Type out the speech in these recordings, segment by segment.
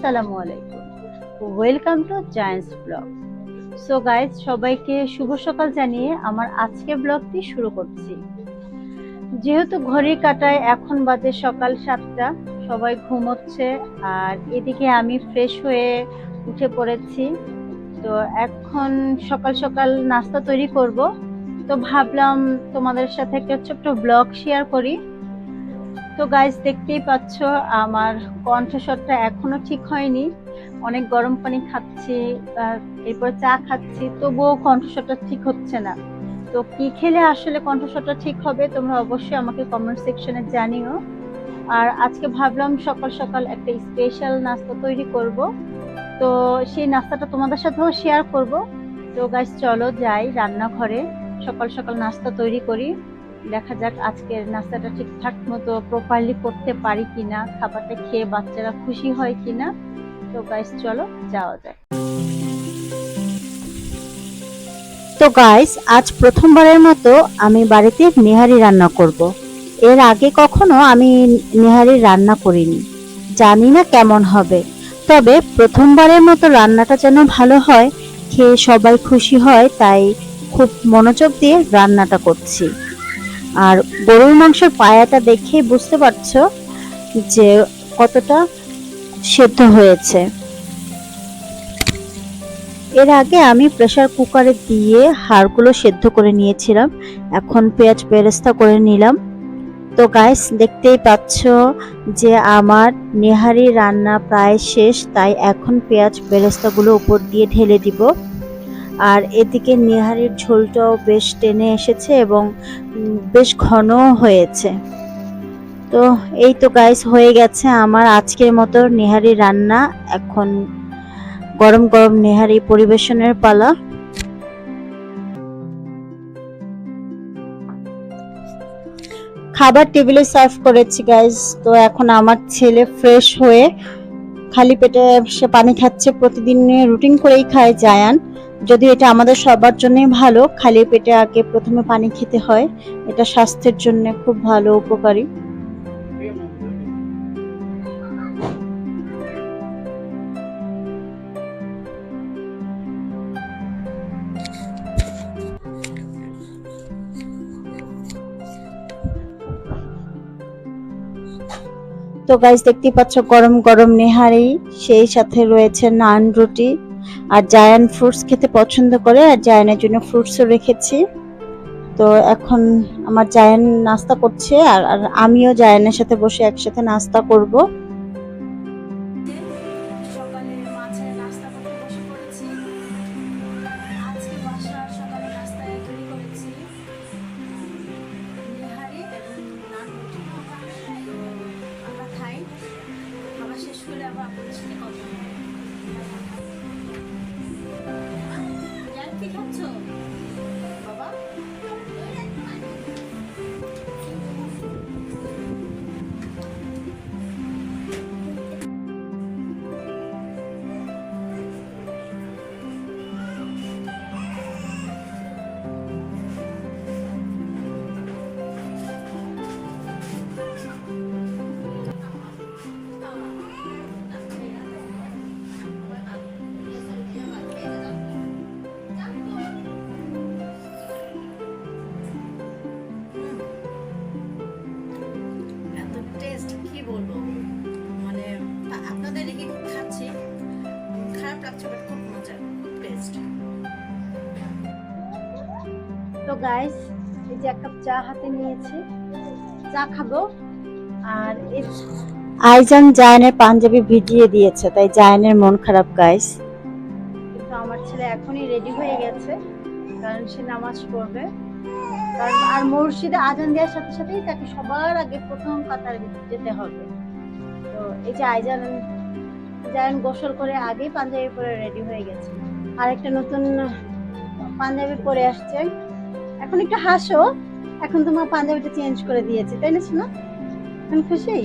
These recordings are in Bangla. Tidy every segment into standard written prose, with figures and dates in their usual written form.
আসসালামু আলাইকুম। Welcome to giants blog. So guys, সবাইকে শুভ সকাল জানিয়ে আমার আজকের ব্লগটি শুরু করছি। যেহেতু ঘড়ির কাঁটায় এখন বাজে সকাল 7টা, সবাই ঘুমোচ্ছে আর এদিকে আমি ফ্রেশ হয়ে উঠে পড়েছি। তো এখন সকাল সকাল নাস্তা তৈরি করব। তো ভাবলাম তোমাদের সাথে একটা ছোট্ট ব্লগ শেয়ার করি। তো গাইস, দেখতেই পাচ্ছ আমার কণ্ঠস্বরটা এখনো ঠিক হয়নি। অনেক গরম পানি খাচ্ছি, এরপর চা খাচ্ছি, তবুও কণ্ঠস্বরটা ঠিক হচ্ছে না। তো কি খেলে আসলে কণ্ঠস্বরটা ঠিক হবে তোমরা অবশ্যই আমাকে কমেন্ট সেকশনে জানিও। আর আজকে ভাবলাম সকাল সকাল একটা স্পেশাল নাস্তা তৈরি করব। তো সেই নাস্তাটা তোমাদের সাথেও শেয়ার করব। তো গাইস, চলো যাই রান্নাঘরে, সকাল সকাল নাস্তা তৈরি করি। দেখা যাক আজকের নাস্তাটা ঠিকঠাক মতো প্রপারলি করতে পারি কিনা, খাবারটা খেয়ে বাচ্চারা খুশি হয় কিনা। তো গাইস, চলো যাওয়া যাক। তো গাইস, আজ প্রথমবারের মতো আমি বাড়িতে নেহারি রান্না করব। এর আগে কখনো আমি নেহারি রান্না করিনি, জানি না কেমন হবে। তবে প্রথমবারের মতো রান্নাটা যেন ভালো হয়, খেয়ে সবাই খুশি হয়, তাই খুব মনোযোগ দিয়ে রান্নাটা করছি। আর গরুর মাংসের পায়াটা দেখে বুঝতে পারছো যে কতটা সেদ্ধ হয়েছে। এর আগে আমি প্রেসার কুকারে দিয়ে হাড়গুলো সেদ্ধ করে নিয়েছিলাম, এখন পেঁয়াজ বেরেস্তা করে নিলাম। তো গাইস, দেখতেই পাচ্ছ যে আমার নেহারি রান্না প্রায় শেষ, তাই এখন পেঁয়াজ বেরেস্তাগুলো উপর দিয়ে ঢেলে দিব। আর এদিকে নেহারির ঝোলটাও বেশ টেনে এসেছে এবং বেশ ঘন হয়েছে। তো এই তো গাইস, হয়ে গেছে আমার আজকের মতো নেহারি রান্না। এখন গরম গরম নেহারি পরিবেশনের পালা। খাবার টেবিলে সার্ভ করেছি গাইস। তো এখন আমার ছেলে ফ্রেশ হয়ে খালি পেটে সে পানি খাচ্ছে। প্রতিদিন রুটিন করেই খায় জায়ান, যদিও এটা আমাদের সবার জন্যই ভালো। খালি পেটে আগে প্রথমে পানি খেতে হয়, এটা স্বাস্থ্যের জন্য খুব ভালো, উপকারী। তো গাইস, দেখতেই পাচ্ছ গরম গরম নেহারি, সেই সাথে রয়েছে নান রুটি। আর জায়ান ফ্রুটস খেতে পছন্দ করে, আর জায়ানের জন্য ফ্রুটসও রেখেছি। তো এখন আমার জায়ান নাস্তা করছে, আর আমিও জায়ানের সাথে বসে একসাথে নাস্তা করব। সকালে মাছের নাস্তা করতে বসে পড়েছি। আজকে বাসার সকালে নাস্তায় তৈরি করেছি নেহারি এবং নান রুটি। তো আমরা খাই, খাবার শেষ করে আবার আপনাদের সাথে কথা বলবো। জান, কি খাচ্ছ বাবা? টেস্ট কি বলবো, মানে আপনাদের রেখে খাচ্ছি, খারাপ লাগছে বাট খুব মজা, খুব টেস্ট। তো গাইস, এই যে এক কাপ চা হাতে নিয়েছি, চা খাবো। আর আইজান জায়ানের পাঞ্জাবি ভিজিয়ে দিয়েছে, তাই জায়ানের মন খারাপ গাইস। কিন্তু আমার ছেলে এখনই রেডি হয়ে গেছে, কারণ সে নামাজ পড়বে। কারণ আর মসজিদে আজান দেওয়ার সাথে সাথেই তাকে সবার আগে প্রথম কাতারে যেতে হবে। তো এই যে জায়ান গোসল করে আগেই পাঞ্জাবি পরে রেডি হয়ে গেছে, আর একটা নতুন পাঞ্জাবি পরে আসছে। এখন একটু হাসো, এখন তোমার পাঞ্জাবিটা চেঞ্জ করে দিয়েছে, তাই না শোনা? এখন খুশি?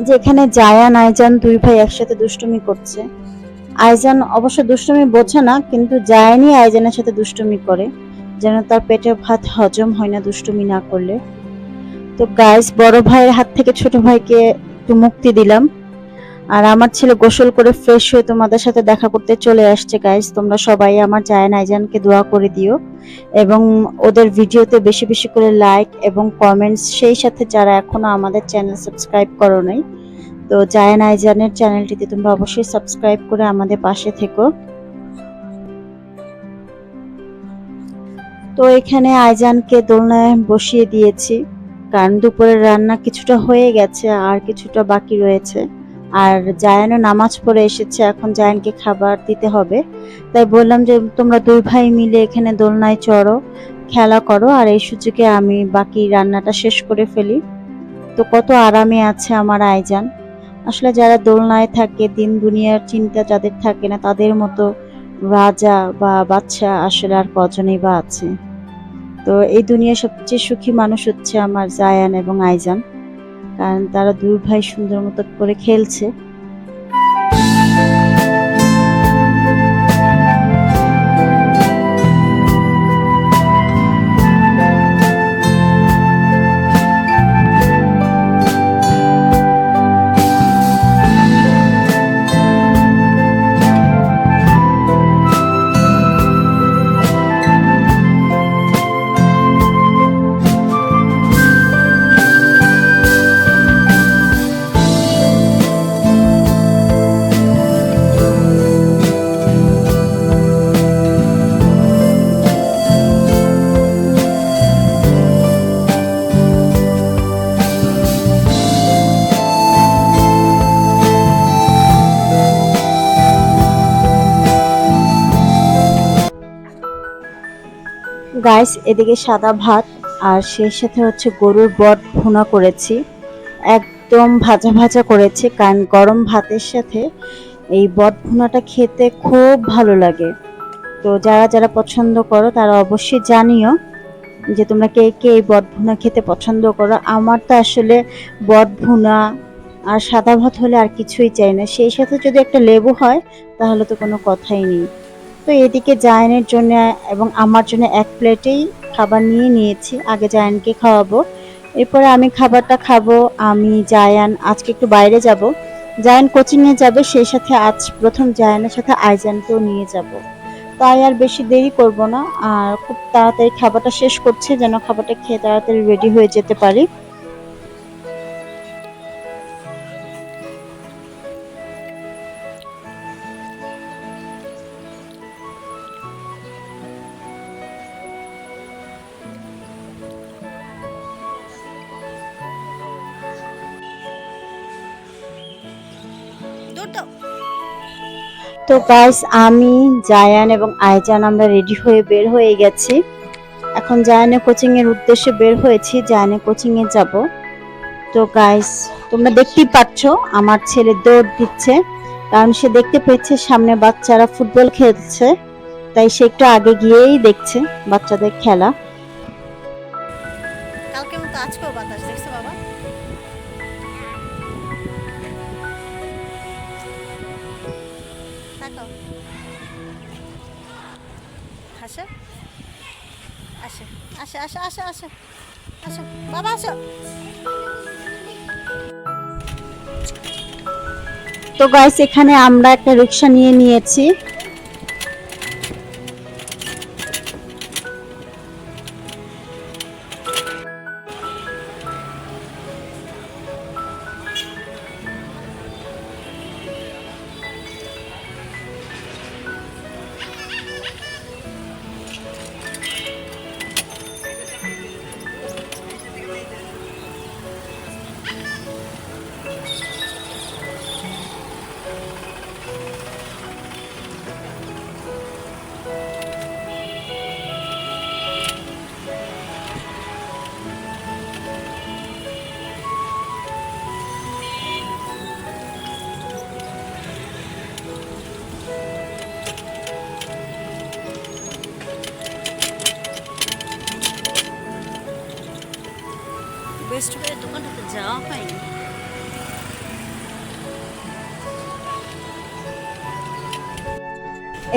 যেখানে জায়ান আইজান দুই ভাই একসাথে দুষ্টুমি করছে। আইজান অবশ্য দুষ্টুমি বোঝে না, কিন্তু জায়ানই আইজানের সাথে দুষ্টুমি করে, যেন তার পেটে ভাত হজম হয় না দুষ্টুমি না করলে। তো গাইস, বড় ভাইয়ের হাত থেকে ছোট ভাইকে একটু মুক্তি দিলাম। আর আমার ছেলে গোসল করে ফ্রেশ হয়ে তোমাদের সাথে দেখা করতে চলে আসছে। গাইস, তোমরা সবাই আমার জায়ান আইজানকে দোয়া করে দিও এবং ওদের ভিডিওতে বেশি বেশি করে লাইক এবং কমেন্টস, সেই সাথে যারা এখনো আমাদের চ্যানেল সাবস্ক্রাইব করো নাই, তো জায়ান আইজানের চ্যানেলটিতে তোমরা অবশ্যই সাবস্ক্রাইব করে আমাদের পাশে থেকো। তো এখানে আইজানকে দোলনায় বসিয়ে দিয়েছি, কারণ দুপুরের রান্না কিছুটা হয়ে গেছে আর কিছুটা বাকি রয়েছে। আর জায়ানও নামাজ পড়ে এসেছে, এখন জায়ানকে খাবার দিতে হবে। তাই বললাম যে তোমরা দুই ভাই মিলে এখানে দোলনায় চড়ো, খেলা করো, আর এই সুযোগে আমি বাকি রান্নাটা শেষ করে ফেলি। তো কত আরামে আছে আমার আইজান। আসলে যারা দোলনায় থাকে, দিন দুনিয়ার চিন্তা যাদের থাকে না, তাদের মতো রাজা বা বাচ্চা আসলে আর কজনেই বা আছে। তো এই দুনিয়ার সবচেয়ে সুখী মানুষ হচ্ছে আমার জায়ান এবং আইজান, কারণ তারা দুই ভাই সুন্দর মতো করে খেলছে। গাইস, এদিকে সাদা ভাত আর সেই সাথে হচ্ছে গরুর বট ভুনা করেছি, একদম ভাজা ভাজা করেছি, কারণ গরম ভাতের সাথে এই বট ভুনাটা খেতে খুব ভালো লাগে। তো যারা যারা পছন্দ করো তারা অবশ্যই জানিও যে তোমরা কে কে এই বট ভুনা খেতে পছন্দ করো। আমার তো আসলে বট ভুনা আর সাদা ভাত হলে আর কিছুই চাই না, সেই সাথে যদি একটা লেবু হয় তাহলে তো কোনো কথাই নেই। তো এদিকে জায়ানের জন্য এবং আমার জন্য এক প্লেটেই খাবার নিয়ে নিয়েছি, আগে জায়ানকে খাওয়াবো, এরপরে আমি খাবারটা খাবো। আমি জায়ান আজকে একটু বাইরে যাব, জায়ান কোচিংয়ে যাবে, সেই সাথে আজ প্রথম জায়ানের সাথে আইজানকেও নিয়ে যাব। তাই আর বেশি দেরি করব না, আর খুব তাড়াতাড়ি খাবারটা শেষ করছি যেন খাবারটা খেয়ে তাড়াতাড়ি রেডি হয়ে যেতে পারি। তো গাইস, আমি জায়ান এবং আইজান আমরা রেডি হয়ে বের হয়ে গেছি। এখন জায়ানের কোচিং এর উদ্দেশ্যে বের হয়েছি, জায়ানের কোচিং এ যাব। তো গাইস, তোমরা দেখতেই পাচ্ছ আমার ছেলে দৌড় দিচ্ছে, কারণ সে দেখতে পেয়েছে সামনে বাচ্চারা ফুটবল খেলছে, তাই সে একটু আগে গিয়েই দেখছে বাচ্চাদের খেলা। কালকে মতো আজকেও বাতাস দেখছো বাবা? তাকাও, হাসো, আসে আসে আসে আসে আসে আসো বাবা, আসো। তো গাইস, এখানে আমরা একটা রিক্সা নিয়ে নিয়েছি। বেস্ট বাইয়ের দোকানটাতে যাওয়া হয়নি।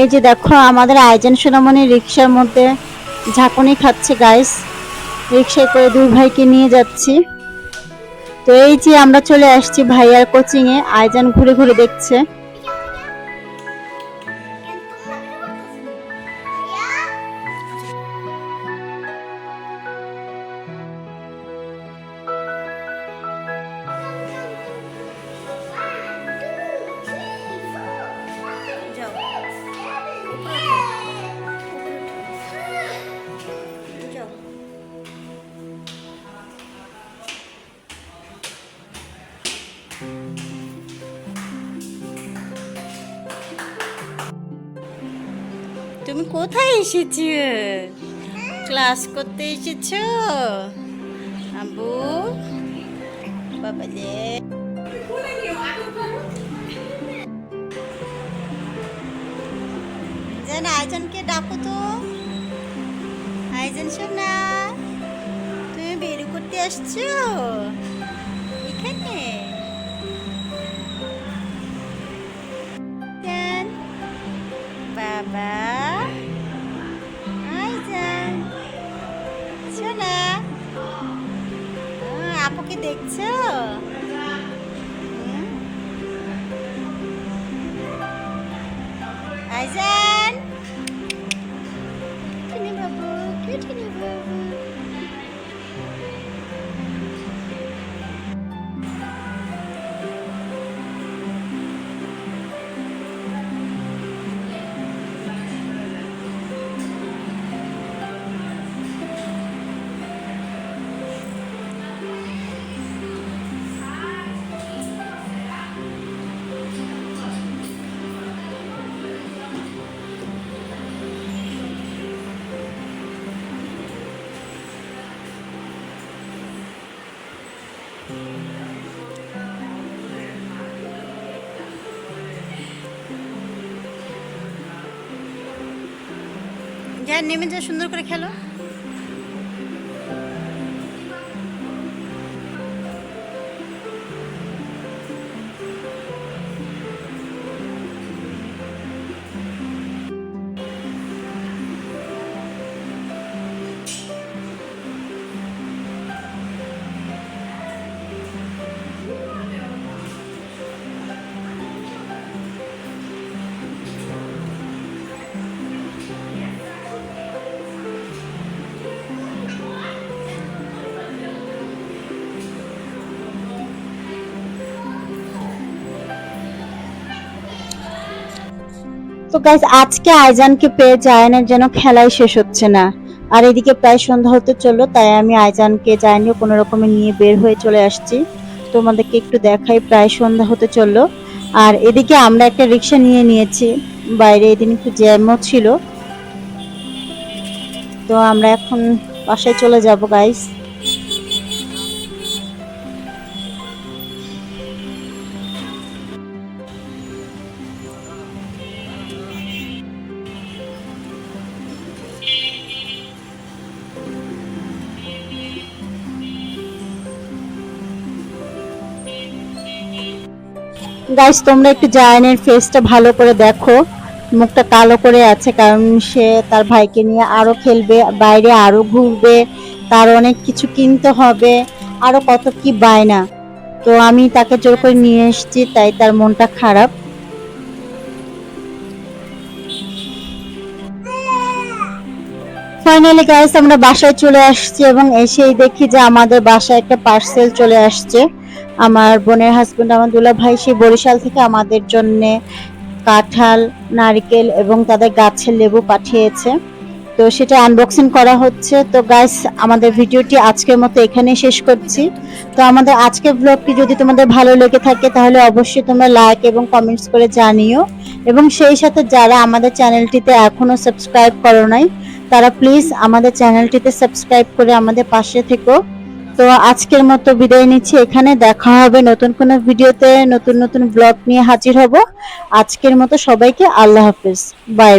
এই যে দেখো, আমাদের আইজান সোনামণি রিক্সার মধ্যে ঝাঁকুনি খাচ্ছে গাইস। রিক্সায় করে দুই ভাইকে নিয়ে যাচ্ছি। তো এই যে আমরা চলে আসছি ভাইয়ার কোচিং এ। আইজান ঘুরে ঘুরে দেখছে। যাও যাও। তুমি কোথায় এসেছো? ক্লাস করতে এসেছো? আব্বু বাবা রে, জান আইজানকে ডাকো তো। আইজান শোনা, তুমি বেরু করতে আসছো এখানে? জান বাবা, আইজান শোনা, আপুকে দেখছো? আইজান, কিউটিনি বাবু, কিউটিনি বাবু। যা নেমে যা, সুন্দর করে খেলো। তো গাইস, আজকে আইজানকে পেয়ে জায়ানের যেন খেলাই শেষ হচ্ছে না। আর এদিকে প্রায় সন্ধ্যা হতে চললো, তাই আমি আইজানকে জায়ানিও কোনো রকমে নিয়ে বের হয়ে চলে আসছি। তোমাদেরকে একটু দেখাই, প্রায় সন্ধ্যা হতে চললো। আর এদিকে আমরা একটা রিক্সা নিয়ে নিয়েছি, বাইরে এদিন একটু জ্যামও ছিল। তো আমরা এখন বাসায় চলে যাব গাইস। গাইস, তোমরা একটু জায়ানের ফেসটা ভালো করে দেখো। মুখটা কালো করে আছে, কারণ সে তার ভাইকে নিয়ে আরো খেলবে, বাইরে আরো ঘুরবে, তার অনেক কিছু কিনতে হবে, আরো কত কি বায়না। তো আমি তাকে জোর করে নিয়ে এসেছি, তাই তার মনটা খারাপ। ফাইনালি গাইস, আমরা বাসায় চলে আসছি এবং এসেই দেখি যে আমাদের বাসায় একটা পার্সেল চলে আসছে। আমার বোনের হাজবেন্ড, আমার দুলা ভাই, সে বরিশাল থেকে আমাদের জন্য কাঁঠাল, নারকেল এবং তাদের গাছের লেবু পাঠিয়েছে। তো সেটা আনবক্সিং করা হচ্ছে। তো গাইস, আমাদের ভিডিওটি আজকের মতো এখানে শেষ করছি। তো আমাদের আজকের ব্লগটি যদি তোমাদের ভালো লেগে থাকে তাহলে অবশ্যই তোমরা লাইক এবং কমেন্টস করে জানিও, এবং সেই সাথে যারা আমাদের চ্যানেলটিতে এখনো সাবস্ক্রাইব করো নাই তারা প্লিজ আমাদের চ্যানেলটিতে সাবস্ক্রাইব করে আমাদের পাশে থেকো। তো আজকের মতো বিদায় নিচ্ছি এখানে। দেখা হবে নতুন কোনো ভিডিওতে, নতুন নতুন ব্লগ নিয়ে হাজির হব। আজকের মতো সবাইকে আল্লাহ হাফেজ, বাই।